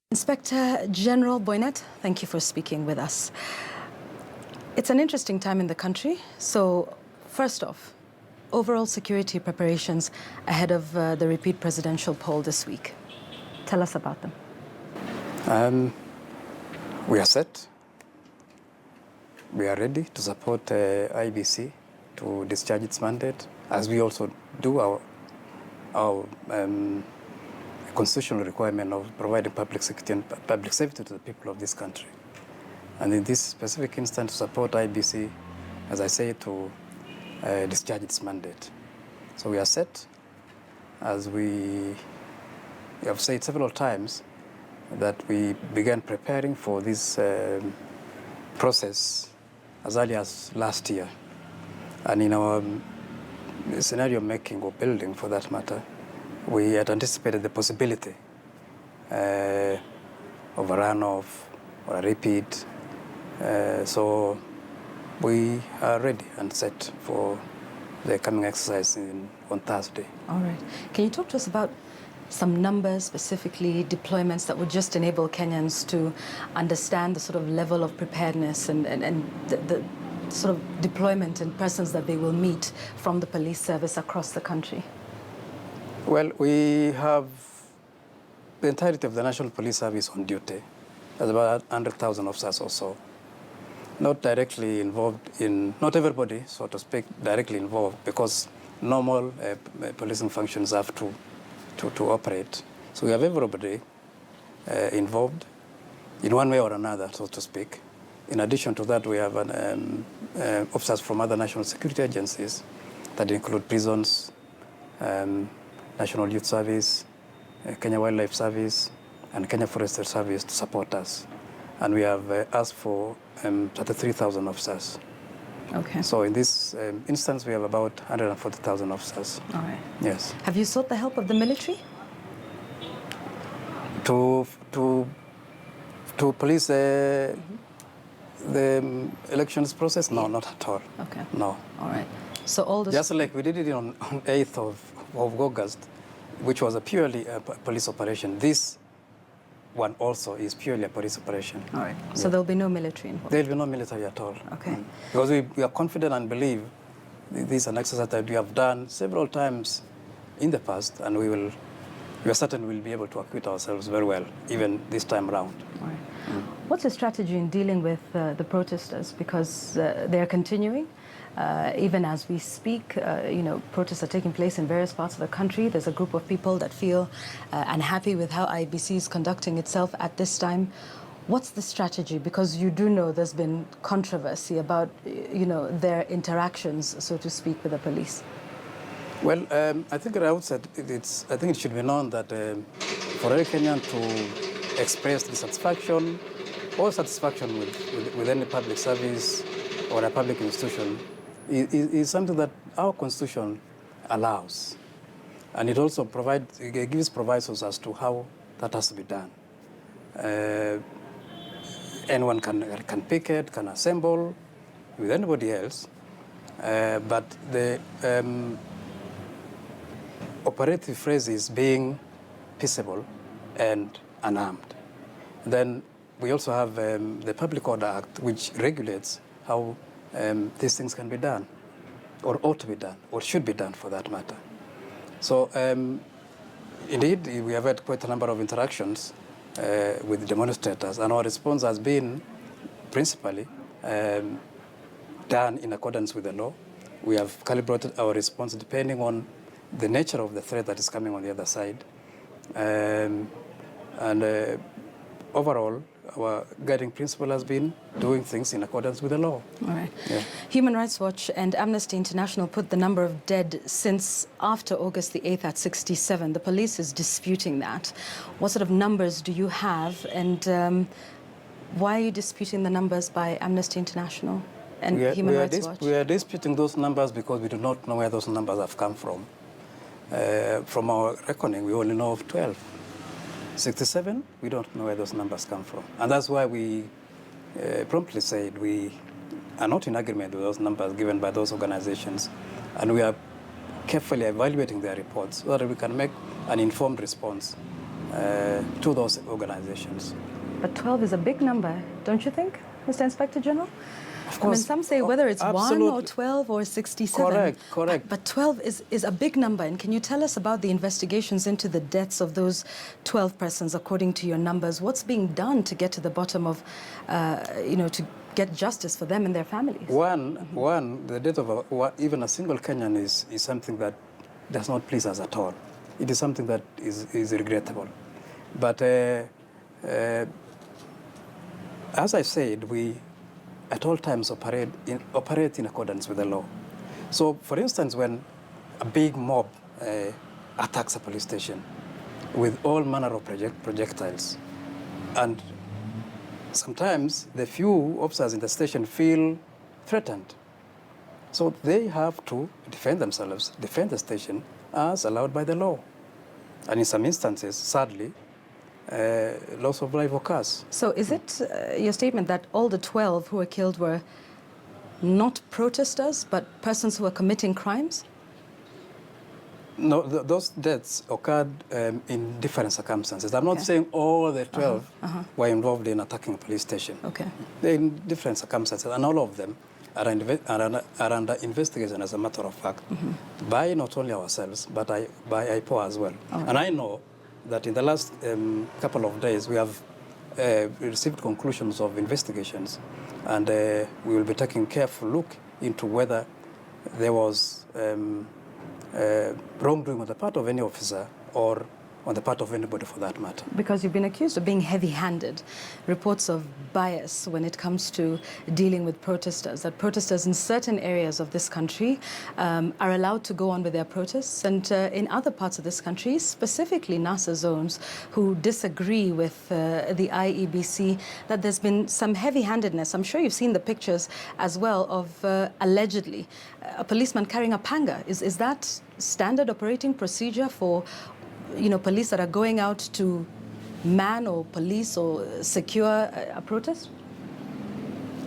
Inspector General Boinnet, thank you for speaking with us. It's an interesting time in the country. So, first off, overall security preparations ahead of the repeat presidential poll this week. Tell us about them. We are set. We are ready to support IBC to discharge its mandate, as we also do our constitutional requirement of providing public security and public safety to the people of this country. And in this specific instance, to support IBC, as I say, to discharge its mandate. So we are set, as we have said several times, that we began preparing for this process as early as last year. And in our scenario making or building, for that matter, we had anticipated the possibility of a runoff or a repeat. So we are ready and set for the coming exercise on Thursday. All right. Can you talk to us about some numbers, specifically deployments that would just enable Kenyans to understand the sort of level of preparedness and the sort of deployment and persons that they will meet from the police service across the country? Well, we have the entirety of the National Police Service on duty. There's about 100,000 officers or so. Not directly involved in, not everybody, so to speak, directly involved, because normal policing functions have to operate. So we have everybody involved in one way or another, so to speak. In addition to that, we have officers from other national security agencies that include prisons, National Youth Service, Kenya Wildlife Service, and Kenya Forestry Service to support us. And we have asked for 33,000 officers. Okay. So in this instance, we have about 140,000 officers. All right. Yes. Have you sought the help of the military? To police the elections process? No, not at all. Okay. No. All right. So all this... Just like we did it on 8th of August, which was a purely police operation. This one also is purely a police operation. All right. So there'll be no military involved? There'll be no military at all. Okay. Because we are confident and believe this is an exercise that we have done several times in the past, and we are certain we'll be able to acquit ourselves very well, even this time around. All right. What's your strategy in dealing with the protesters? Because they are continuing. Even as we speak, protests are taking place in various parts of the country. There's a group of people that feel unhappy with how IBC is conducting itself at this time. What's the strategy? Because you do know there's been controversy about, their interactions, so to speak, with the police. Well, I think at the outset, I think it should be known that for every Kenyan to express dissatisfaction or satisfaction with any public service or a public institution is something that our Constitution allows. And it also gives provisos as to how that has to be done. Anyone can picket, can assemble with anybody else, but the operative phrase is being peaceable and unarmed. Then we also have the Public Order Act, which regulates how these things can be done, or ought to be done, or should be done for that matter. So indeed, we have had quite a number of interactions with demonstrators, and our response has been principally done in accordance with the law. We have calibrated our response depending on the nature of the threat that is coming on the other side. Overall, our guiding principle has been doing things in accordance with the law. All right. Yeah. Human Rights Watch and Amnesty International put the number of dead since after August the 8th at 67. The police is disputing that. What sort of numbers do you have, and why are you disputing the numbers by Amnesty International and Human Rights Watch? We are disputing those numbers because we do not know where those numbers have come from. From our reckoning, we only know of 12. 67, we don't know where those numbers come from. And that's why we promptly said we are not in agreement with those numbers given by those organizations. And we are carefully evaluating their reports so that we can make an informed response to those organizations. But 12 is a big number, don't you think, Mr. Inspector General? Of I mean, course, some say whether it's 1 or absolutely. 12 or 67. Correct. But 12 is a big number. And can you tell us about the investigations into the deaths of those 12 persons, according to your numbers? What's being done to get to the bottom of, to get justice for them and their families? One, the death of even a single Kenyan is something that does not please us at all. It is something that is regrettable. But as I said, we at all times operate in accordance with the law. So, for instance, when a big mob attacks a police station with all manner of projectiles, and sometimes the few officers in the station feel threatened, so they have to defend themselves, defend the station as allowed by the law. And in some instances, sadly, loss of life occurs. So is it your statement that all the 12 who were killed were not protesters, but persons who were committing crimes? No, those deaths occurred in different circumstances. I'm not saying all the 12 were involved in attacking a police station. Okay. They're in different circumstances, and all of them are under investigation, as a matter of fact, by not only ourselves, but by IPOA as well. Right. And I know that in the last couple of days, we have received conclusions of investigations, and we will be taking a careful look into whether there was wrongdoing on the part of any officer or on the part of anybody for that matter. Because you've been accused of being heavy-handed. Reports of bias when it comes to dealing with protesters, that protesters in certain areas of this country are allowed to go on with their protests, and in other parts of this country, specifically NASA zones, who disagree with the IEBC, that there's been some heavy-handedness. I'm sure you've seen the pictures as well of allegedly a policeman carrying a panga. Is that standard operating procedure for police that are going out to man or police or secure a protest?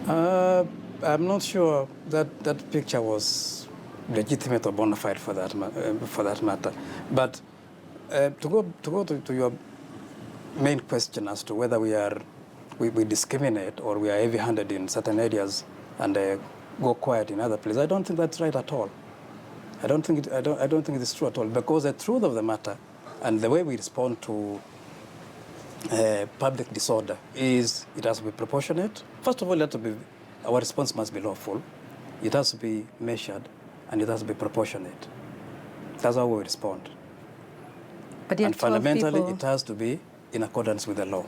I'm not sure that picture was legitimate or bona fide for that matter. But to go to your main question as to whether we discriminate or we are heavy-handed in certain areas and go quiet in other places, I don't think that's right at all. I don't think it is true at all, because the truth of the matter and the way we respond to public disorder is it has to be proportionate. First of all, our response must be lawful. It has to be measured, and it has to be proportionate. That's how we respond. But yet and fundamentally, it has to be in accordance with the law.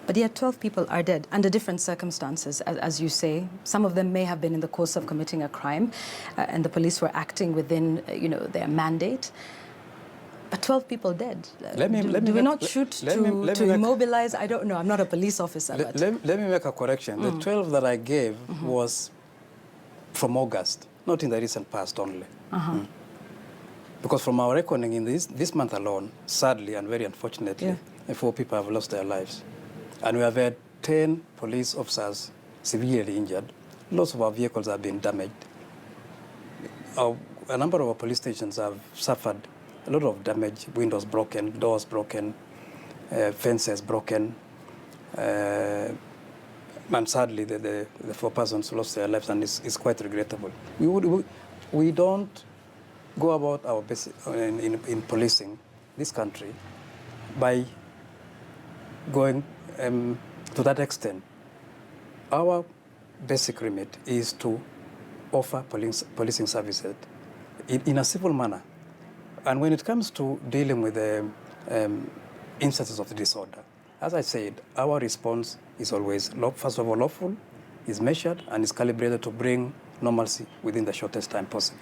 But yet 12 people are dead under different circumstances, as you say. Some of them may have been in the course of committing a crime, and the police were acting within their mandate. But 12 people dead. Do we not shoot to immobilize? I don't know. I'm not a police officer. Let me make a correction. The 12 that I gave was from August, not in the recent past only. Because from our reckoning in this month alone, sadly and very unfortunately, 4 people have lost their lives. And we have had 10 police officers severely injured. Lots of our vehicles have been damaged. A number of our police stations have suffered a lot of damage: windows broken, doors broken, fences broken. And sadly, the 4 persons lost their lives, and it's quite regrettable. We don't go about our basic in policing this country by going to that extent. Our basic remit is to offer policing services in a civil manner. And when it comes to dealing with the instances of the disorder, as I said, our response is always, first of all, lawful, is measured, and is calibrated to bring normalcy within the shortest time possible.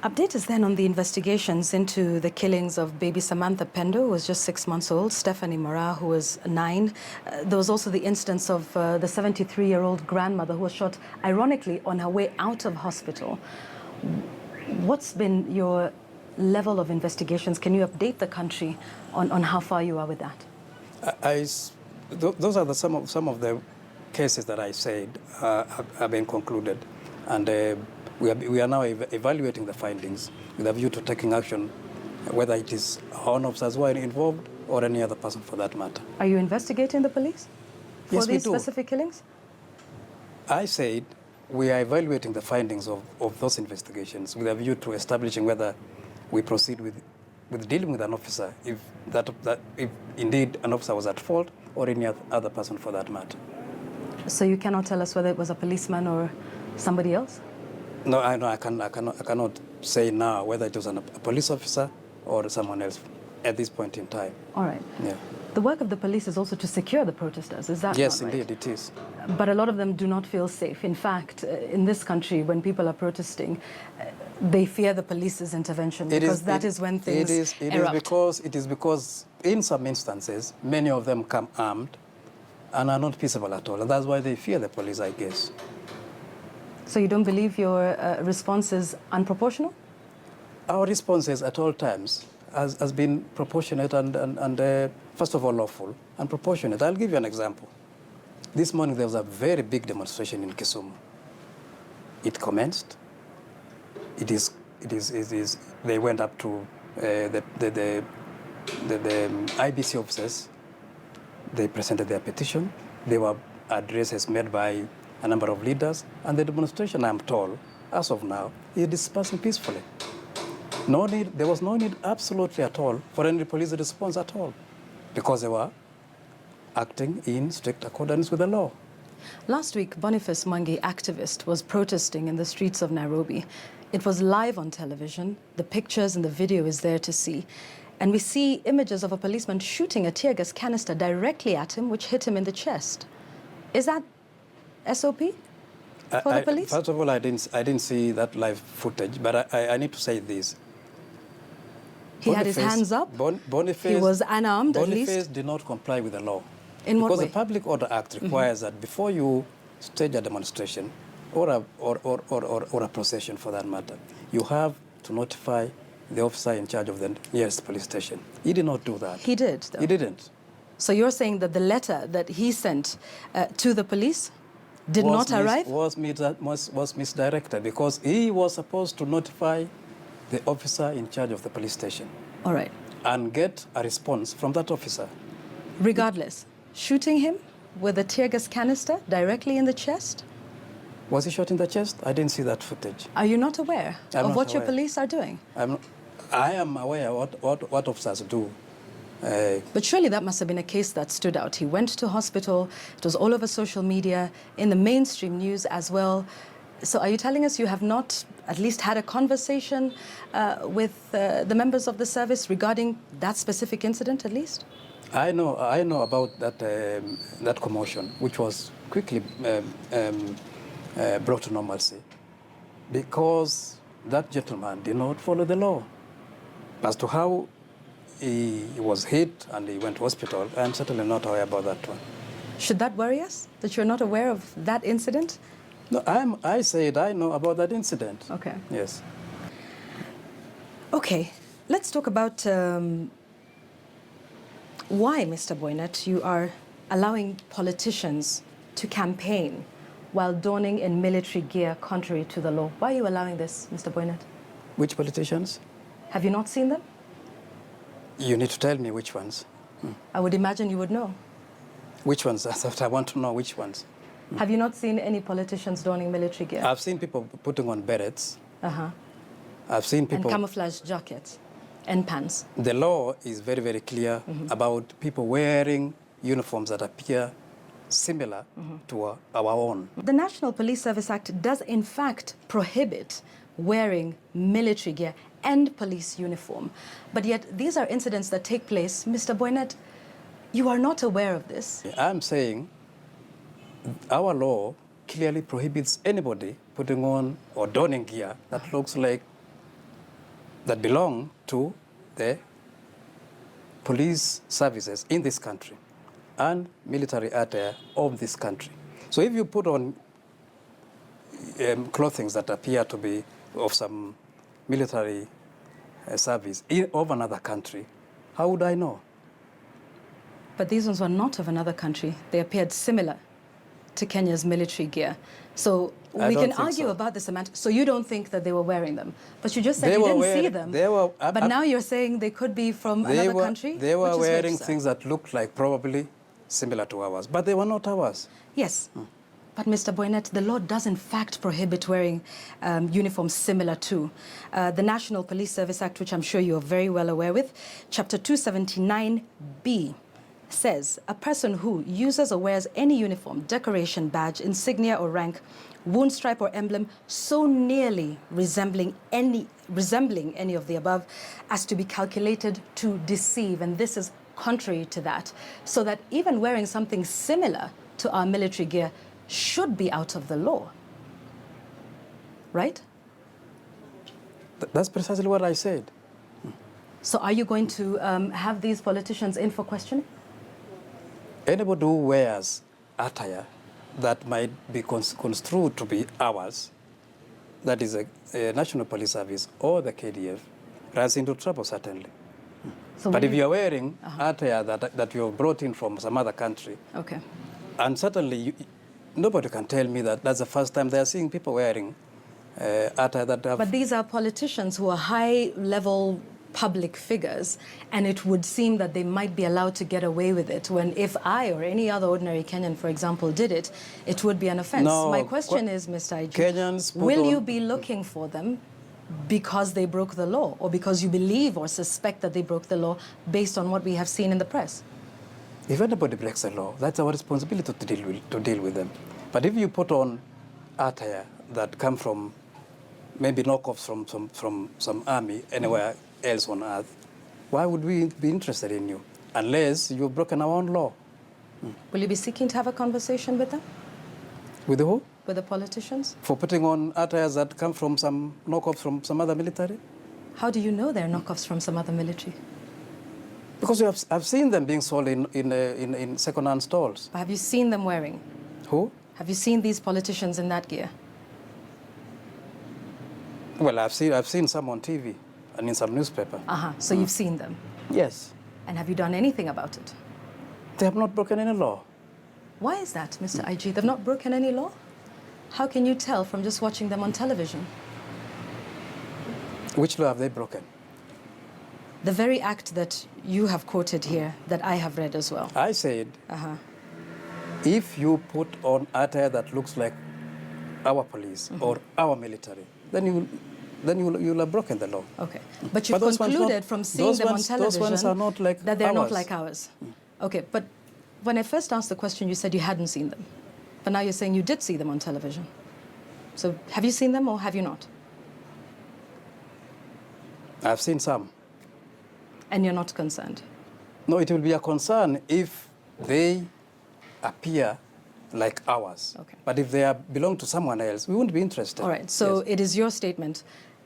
Update us then on the investigations into the killings of baby Samantha Pendo, who was just 6 months old, Stephanie Mora, who was 9. There was also the instance of the 73-year-old grandmother who was shot, ironically, on her way out of hospital. What's been your level of investigations? Can you update the country on how far you are with that? Those are some of the cases that I said have been concluded, and we are now evaluating the findings with a view to taking action whether it is our own officers who are involved or any other person for that matter. Are you investigating the police for Yes, we these do. specific killings? I said we are evaluating the findings of those investigations with a view to establishing whether we proceed with dealing with an officer if indeed an officer was at fault or any other person for that matter. So you cannot tell us whether it was a policeman or somebody else? No, I cannot say now whether it was a police officer or someone else at this point in time. All right. Yeah. The work of the police is also to secure the protesters, is that Yes, not right? indeed, it is. But a lot of them do not feel safe. In fact, in this country, when people are protesting, they fear the police's intervention because that is when things erupt. It is because in some instances, many of them come armed and are not peaceable at all. And that's why they fear the police, I guess. So you don't believe your response is unproportional? Our responses at all times has been proportionate and first of all, lawful and proportionate. I'll give you an example. This morning, there was a very big demonstration in Kisumu. It commenced. They went up to the IBC officers. They presented their petition. There were addresses made by a number of leaders. And the demonstration, I'm told, as of now, is dispersing peacefully. There was no need absolutely at all for any police response at all, because they were acting in strict accordance with the law. Last week, Boniface Mwangi, activist, was protesting in the streets of Nairobi. It was live on television. The pictures and the video is there to see. And we see images of a policeman shooting a tear gas canister directly at him, which hit him in the chest. Is that SOP for the police? First of all, I didn't see that live footage, but I need to say this. He had his hands up. Boniface, he was unarmed, at least. Boniface did not comply with the law. In what way? Because the Public Order Act requires that before you stage a demonstration or a procession for that matter, you have to notify the officer in charge of the nearest police station. He did not do that. He did, though. He didn't. So you're saying that the letter that he sent to the police did not arrive? Was misdirected because he was supposed to notify the officer in charge of the police station. All right. And get a response from that officer. Regardless, shooting him with a tear gas canister directly in the chest? Was he shot in the chest? I didn't see that footage. Are you not aware of what your police are doing? I am aware of what officers do. But surely that must have been a case that stood out. He went to hospital. It was all over social media, in the mainstream news as well. So are you telling us you have not at least had a conversation with the members of the service regarding that specific incident, at least? I know about that commotion, which was quickly brought to normalcy, because that gentleman did not follow the law. As to how he was hit and he went to hospital, I'm certainly not aware about that one. Should that worry us, that you're not aware of that incident? No, I said I know about that incident. Okay. Yes. Okay, let's talk about why, Mr. Boinnet, you are allowing politicians to campaign while donning in military gear contrary to the law. Why are you allowing this, Mr. Boinnet? Which politicians? Have you not seen them? You need to tell me which ones. I would imagine you would know. Which ones? I want to know which ones. Have you not seen any politicians donning military gear? I've seen people putting on berets. Uh-huh. I've seen people... And camouflage jackets and pants. The law is very, very clear about people wearing uniforms that appear similar to our own. The National Police Service Act does in fact prohibit wearing military gear and police uniform. But yet these are incidents that take place. Mr. Boinnet, you are not aware of this. I'm saying our law clearly prohibits anybody putting on or donning gear that looks like, that belong to the police services in this country and military attire of this country. So if you put on clothing that appear to be of some military service of another country, how would I know? But these ones were not of another country. They appeared similar. to Kenya's military gear. So we can argue about the semantics. So you don't think that they were wearing them, but you just said you didn't see them. But now you're saying they could be from another country? They were wearing things that looked like probably similar to ours, but they were not ours. Yes. But Mr. Boinnet, the law does in fact prohibit wearing uniforms similar to. The National Police Service Act, which I'm sure you're very well aware with, Chapter 279B says a person who uses or wears any uniform, decoration, badge, insignia or rank, wound stripe or emblem so nearly resembling any of the above as to be calculated to deceive. And this is contrary to that. So that even wearing something similar to our military gear should be out of the law. Right? That's precisely what I said. So are you going to have these politicians in for questioning? Anybody who wears attire that might be construed to be ours, that is a National Police Service or the KDF, runs into trouble, certainly. So but if you're wearing attire that you have brought in from some other country, okay, and certainly nobody can tell me that that's the first time they are seeing people wearing attire that have... But these are politicians who are high-level public figures, and it would seem that they might be allowed to get away with it, when if I or any other ordinary Kenyan, for example, did it, it would be an offense. No, my question is, Mr. IG, Kenyans will you be looking for them because they broke the law, or because you believe or suspect that they broke the law based on what we have seen in the press? If anybody breaks the law, that's our responsibility to deal with them. But if you put on attire that come from maybe knockoffs from some army anywhere else on earth, why would we be interested in you? Unless you've broken our own law. Will you be seeking to have a conversation with them? With who? With the politicians? For putting on attires that come from some knockoffs from some other military? How do you know they're knockoffs from some other military? Because I've seen them being sold in second-hand stalls. But have you seen them wearing? Who? Have you seen these politicians in that gear? Well, I've seen some on TV and in some newspaper. So you've seen them? Yes. And have you done anything about it? They have not broken any law. Why is that, Mr. IG? They've not broken any law? How can you tell from just watching them on television? Which law have they broken? The very act that you have quoted here, that I have read as well. I said, if you put on attire that looks like our police or our military, then you'll have broken the law. Okay, but you've concluded from seeing them on television those ones are not like that they're ours. not like ours. Okay, but when I first asked the question, you said you hadn't seen them. But now you're saying you did see them on television. So have you seen them or have you not? I've seen some. And you're not concerned? No, it will be a concern if they appear like ours. Okay. But if they belong to someone else, we wouldn't be interested. All right, so yes. It is your statement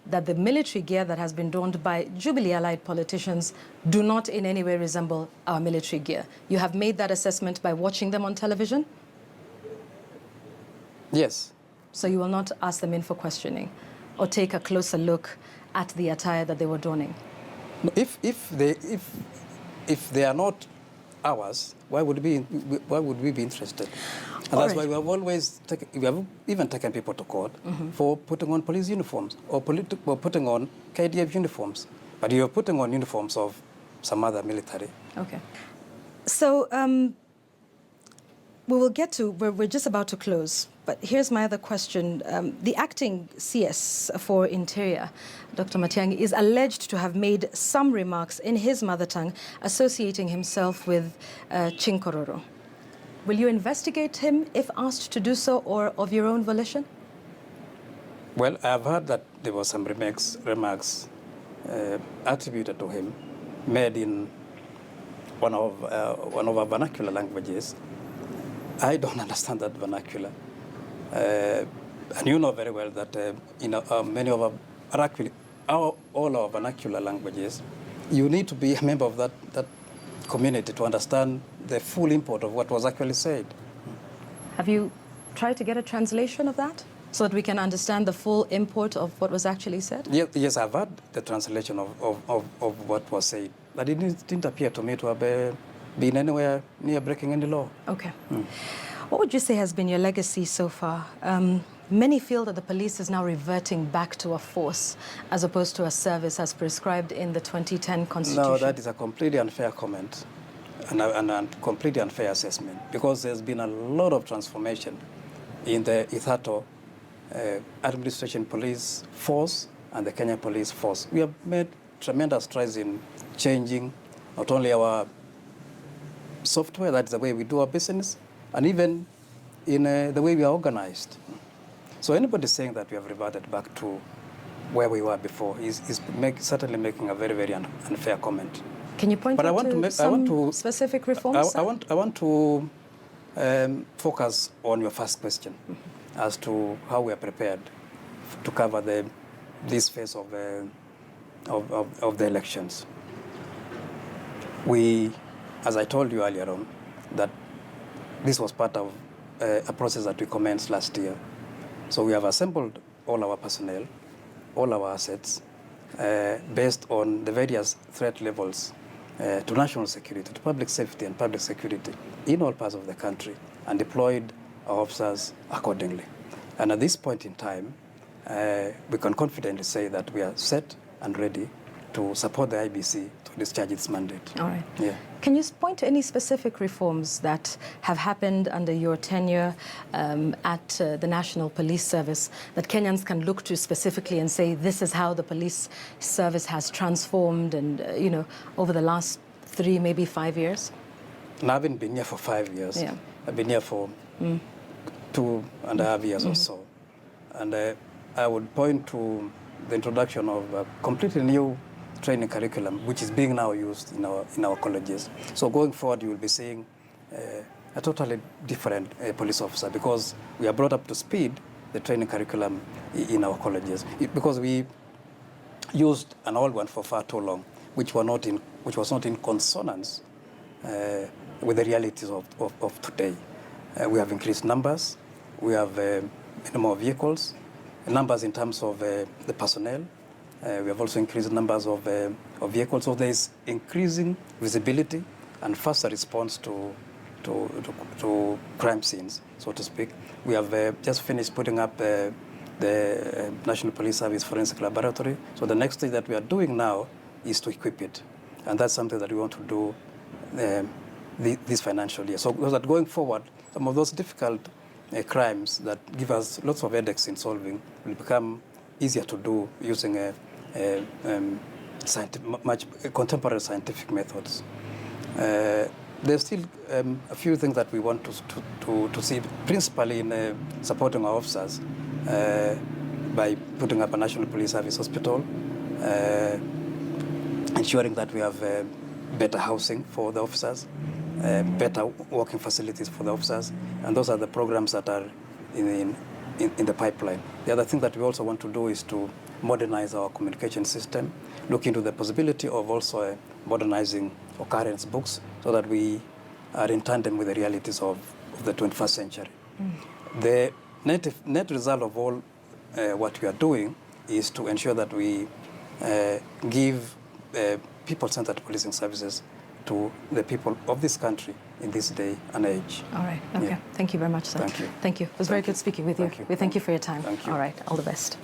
that the military gear that has been donned by Jubilee-allied politicians do not in any way resemble our military gear. You have made that assessment by watching them on television? Yes. So you will not ask them in for questioning or take a closer look at the attire that they were donning? No, if they are not ours, why would we be interested? And that's why we have always we have even taken people to court for putting on police uniforms or putting on KDF uniforms. But you're putting on uniforms of some other military. Okay. So we will get to, we're just about to close, but here's my other question. The acting CS for Interior, Dr Matangi, is alleged to have made some remarks in his mother tongue associating himself with Chinkororo. Will you investigate him if asked to do so, or of your own volition? Well, I've heard that there were some remarks attributed to him, made in one of our vernacular languages. I don't understand that vernacular. And you know very well that many of all our vernacular languages, you need to be a member of that community to understand the full import of what was actually said. Have you tried to get a translation of that so that we can understand the full import of what was actually said? Yes, I've heard the translation of what was said, but it didn't appear to me to have been anywhere near breaking any law. Okay. What would you say has been your legacy so far? Many feel that the police is now reverting back to a force as opposed to a service as prescribed in the 2010 Constitution. No, that is a completely unfair comment and a completely unfair assessment, because there's been a lot of transformation in the Ithato administration police force and the Kenya police force. We have made tremendous strides in changing not only our software, that's the way we do our business, and even in the way we are organized. So anybody saying that we have reverted back to where we were before is certainly making a very, very unfair comment. Can you point out some specific reforms? I want to focus on your first question as to how we are prepared to cover this phase of the elections. We, as I told you earlier on, that this was part of a process that we commenced last year. So we have assembled all our personnel, all our assets, based on the various threat levels to national security, to public safety and public security in all parts of the country, and deployed our officers accordingly. And at this point in time, we can confidently say that we are set and ready to support the IBC to discharge its mandate. All right. Yeah. Can you point to any specific reforms that have happened under your tenure at the National Police Service that Kenyans can look to specifically and say, this is how the police service has transformed and, over the last 3, maybe 5 years? And I haven't been here for 5 years. Yeah. I've been here for 2.5 years or so. And I would point to the introduction of a completely new training curriculum, which is being now used in our colleges. So going forward, you will be seeing a totally different police officer, because we are brought up to speed the training curriculum in our colleges. Because we used an old one for far too long, which was not in consonance with the realities of today. We have increased numbers. We have many more vehicles, numbers in terms of the personnel. We have also increased numbers of vehicles. So there is increasing visibility and faster response to crime scenes, so to speak. We have just finished putting up the National Police Service Forensic Laboratory. So the next thing that we are doing now is to equip it. And that's something that we want to do this financial year. So that going forward, some of those difficult crimes that give us lots of headaches in solving will become easier to do using much contemporary scientific methods. There's still a few things that we want to see, principally in supporting our officers by putting up a National Police Service Hospital, ensuring that we have better housing for the officers, better working facilities for the officers, and those are the programs that are in the pipeline. The other thing that we also want to do is to modernize our communication system, look into the possibility of also modernizing occurrence books so that we are in tandem with the realities of the 21st century. The net result of all what we are doing is to ensure that we give people-centered policing services to the people of this country in this day and age. All right. Okay. Yeah. Thank you very much, sir. Thank you. Thank you. It was very good speaking with you. Thank you. We thank you for your time. Thank you. All right. All the best.